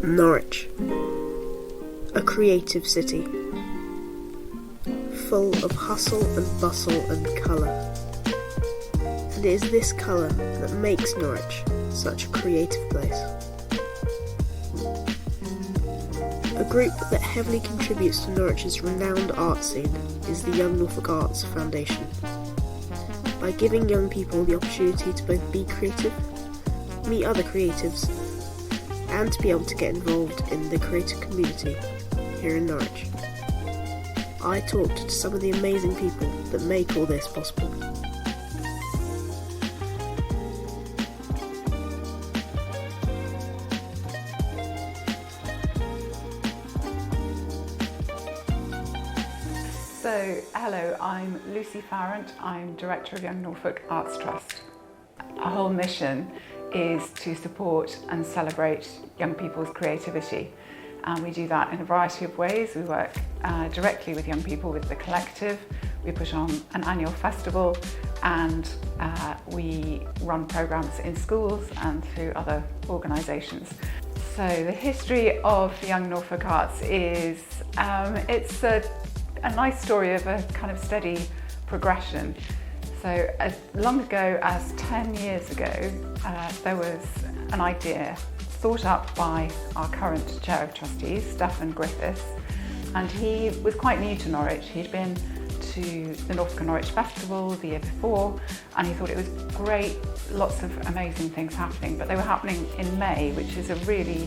Norwich, a creative city, full of hustle and bustle and colour. And it is this colour that makes Norwich such a creative place. A group that heavily contributes to Norwich's renowned art scene is the Young Norfolk Arts Foundation. By giving young people the opportunity to both be creative, meet other creatives, and to be able to get involved in the creative community here in Norwich. I talked to some of the amazing people that make all this possible. So, hello, I'm Lucy Farrant. I'm Director of Young Norfolk Arts Trust. Our whole mission is to support and celebrate young people's creativity. And we do that in a variety of ways. We work directly with young people with the Collective. We put on an annual festival, and we run programmes in schools and through other organisations. So the history of Young Norfolk Arts is, it's a nice story of a kind of steady progression. So as long ago as 10 years ago, there was an idea thought up by our current Chair of Trustees, Stephen Griffiths, and he was quite new to Norwich. He'd been to the Norfolk Arts Festival the year before, and he thought it was great, lots of amazing things happening, but they were happening in May, which is a really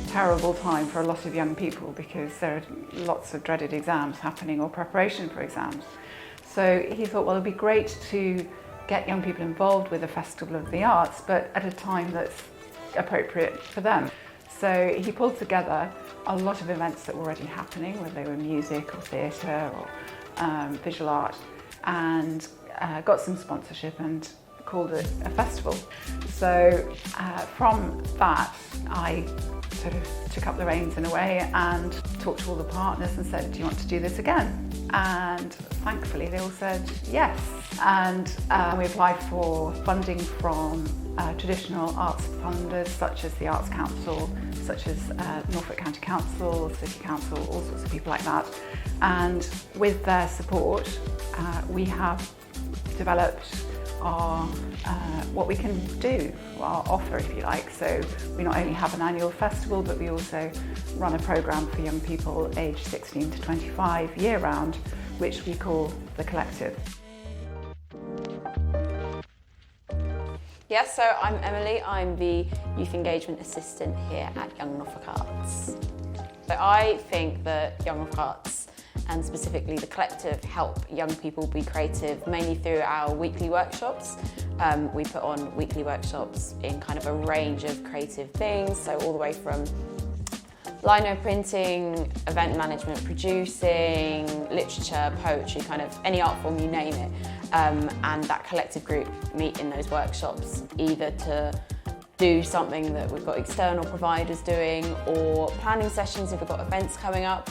terrible time for a lot of young people because there are lots of dreaded exams happening or preparation for exams. So he thought, well, it'd be great to get young people involved with a Festival of the Arts, but at a time that's appropriate for them. So he pulled together a lot of events that were already happening, whether they were music or theatre or visual art, and got some sponsorship and called it a festival. So from that, I sort of took up the reins in a way and talked to all the partners and said, do you want to do this again? And thankfully they all said yes. And we applied for funding from traditional arts funders such as the Arts Council, such as Norfolk County Council, City Council, all sorts of people like that. And with their support, we have developed our what we can do, our offer if you like. So we not only have an annual festival, but we also run a programme for young people aged 16 to 25 year round, which we call the Collective. Yes, so I'm Emily, I'm the Youth Engagement Assistant here at Young Norfolk Arts. So I think that Young Norfolk Arts and specifically the Collective help young people be creative mainly through our weekly workshops. We put on weekly workshops in kind of a range of creative things, so all the way from lino printing, event management, producing, literature, poetry, kind of any art form, you name it. And that collective group meet in those workshops either to do something that we've got external providers doing or planning sessions if we've got events coming up.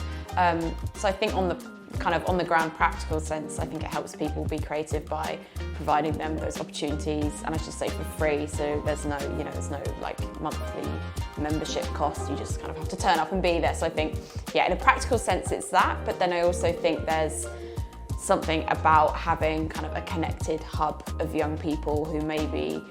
So I think on the kind of on the ground practical sense, I think it helps people be creative by providing them those opportunities, and I should say for free, so there's no, there's no like monthly membership cost, you just kind of have to turn up and be there. So I think, yeah, in a practical sense it's that, but then I also think there's something about having kind of a connected hub of young people who maybe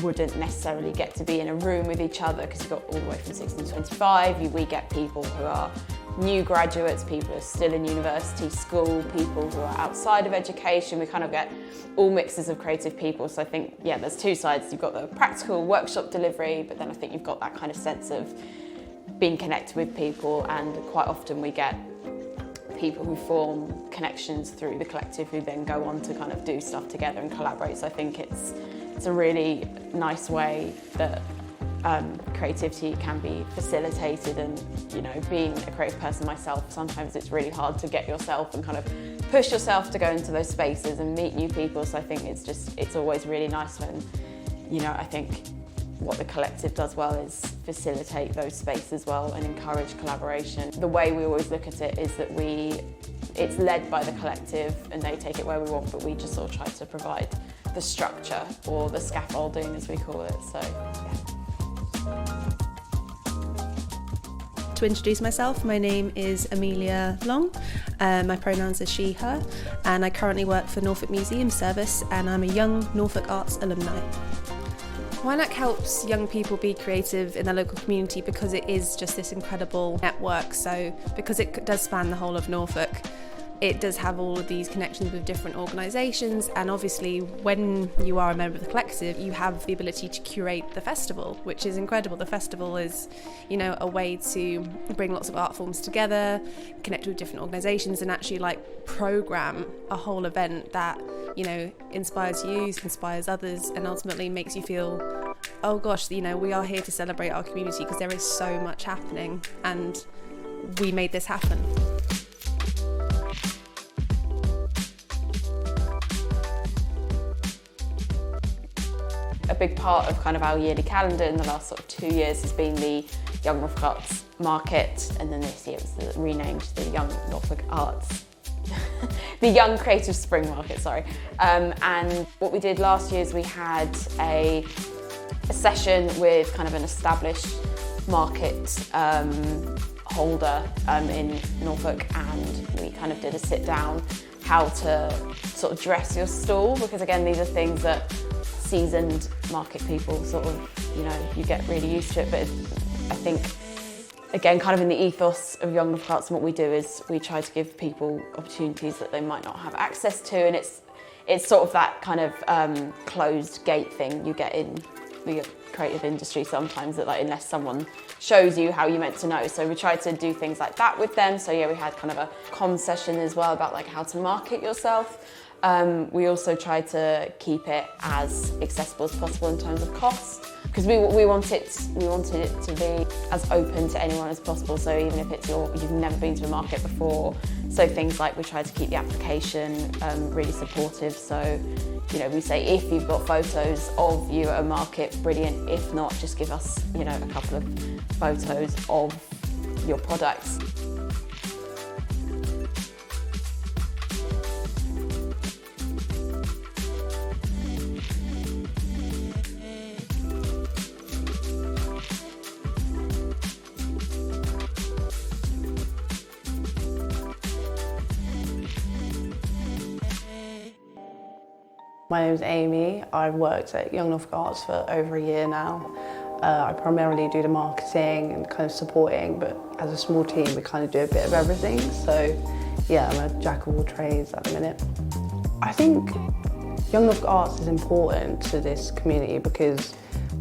wouldn't necessarily get to be in a room with each other, because you've got all the way from 16 to 25, we get people who are new graduates, people who are still in university, school, people who are outside of education. We kind of get all mixes of creative people. So I think, yeah, there's two sides. You've got the practical workshop delivery, but then I think you've got that kind of sense of being connected with people, and quite often we get people who form connections through the collective who then go on to kind of do stuff together and collaborate. So I think it's a really nice way that creativity can be facilitated, and being a creative person myself, sometimes it's really hard to get yourself and kind of push yourself to go into those spaces and meet new people. So I think it's always really nice when, I think what the collective does well is facilitate those spaces well and encourage collaboration. The way we always look at it is that it's led by the collective and they take it where we want, but we just sort of try to provide the structure, or the scaffolding as we call it. So yeah. To introduce myself, my name is Amelia Long. My pronouns are she, her, and I currently work for Norfolk Museum Service, and I'm a Young Norfolk Arts alumni. YNAC helps young people be creative in their local community because it is just this incredible network. So because it does span the whole of Norfolk, it does have all of these connections with different organisations, and obviously when you are a member of the collective, you have the ability to curate the festival, which is incredible. The festival is, you know, a way to bring lots of art forms together, connect with different organisations, and actually like programme a whole event that, you know, inspires you, inspires others, and ultimately makes you feel, oh gosh, you know, we are here to celebrate our community because there is so much happening and we made this happen. A big part of kind of our yearly calendar in the last sort of 2 years has been the Young Norfolk Arts Market, and then this year it was renamed the Young Norfolk Arts, the Young Creative Spring Market, sorry. And what we did last year is we had a session with kind of an established market holder in Norfolk, and we kind of did a sit down how to sort of dress your stall, because again, these are things that seasoned market people sort of, you know, you get really used to it. But I think, again, kind of in the ethos of Young Norfolk Arts, and what we do is we try to give people opportunities that they might not have access to, and it's sort of that kind of closed gate thing you get in the creative industry sometimes, that like unless someone shows you how you're meant to know. So we try to do things like that with them. So yeah, we had kind of a comm session as well about like how to market yourself. We also try to keep it as accessible as possible in terms of costs, because we wanted it to be as open to anyone as possible. So even if it's you've never been to a market before, so things like we try to keep the application really supportive. So, you know, we say if you've got photos of you at a market, brilliant. If not, just give us, you know, a couple of photos of your products. My name's Amy. I've worked at Young Norfolk Arts for over a year now. I primarily do the marketing and kind of supporting, but as a small team we kind of do a bit of everything. So yeah, I'm a jack of all trades at the minute. I think Young Norfolk Arts is important to this community because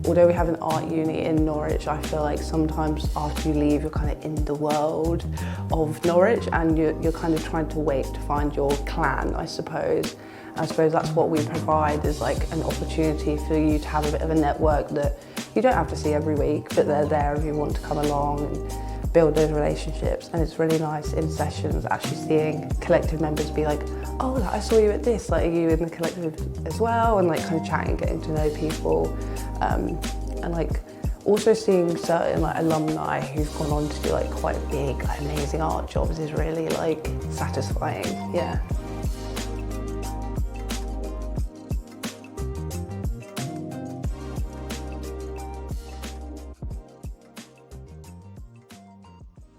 although we have an art uni in Norwich, I feel like sometimes after you leave, you're kind of in the world of Norwich, and you're kind of trying to wait to find your clan, I suppose. I suppose that's what we provide, is like an opportunity for you to have a bit of a network that you don't have to see every week, but they're there if you want to come along and build those relationships. And it's really nice in sessions actually seeing collective members be like, oh, like, I saw you at this, like, are you in the collective as well? And like kind of chatting, getting to know people. And like also seeing certain like alumni who've gone on to do like quite big, like, amazing art jobs is really like satisfying, yeah.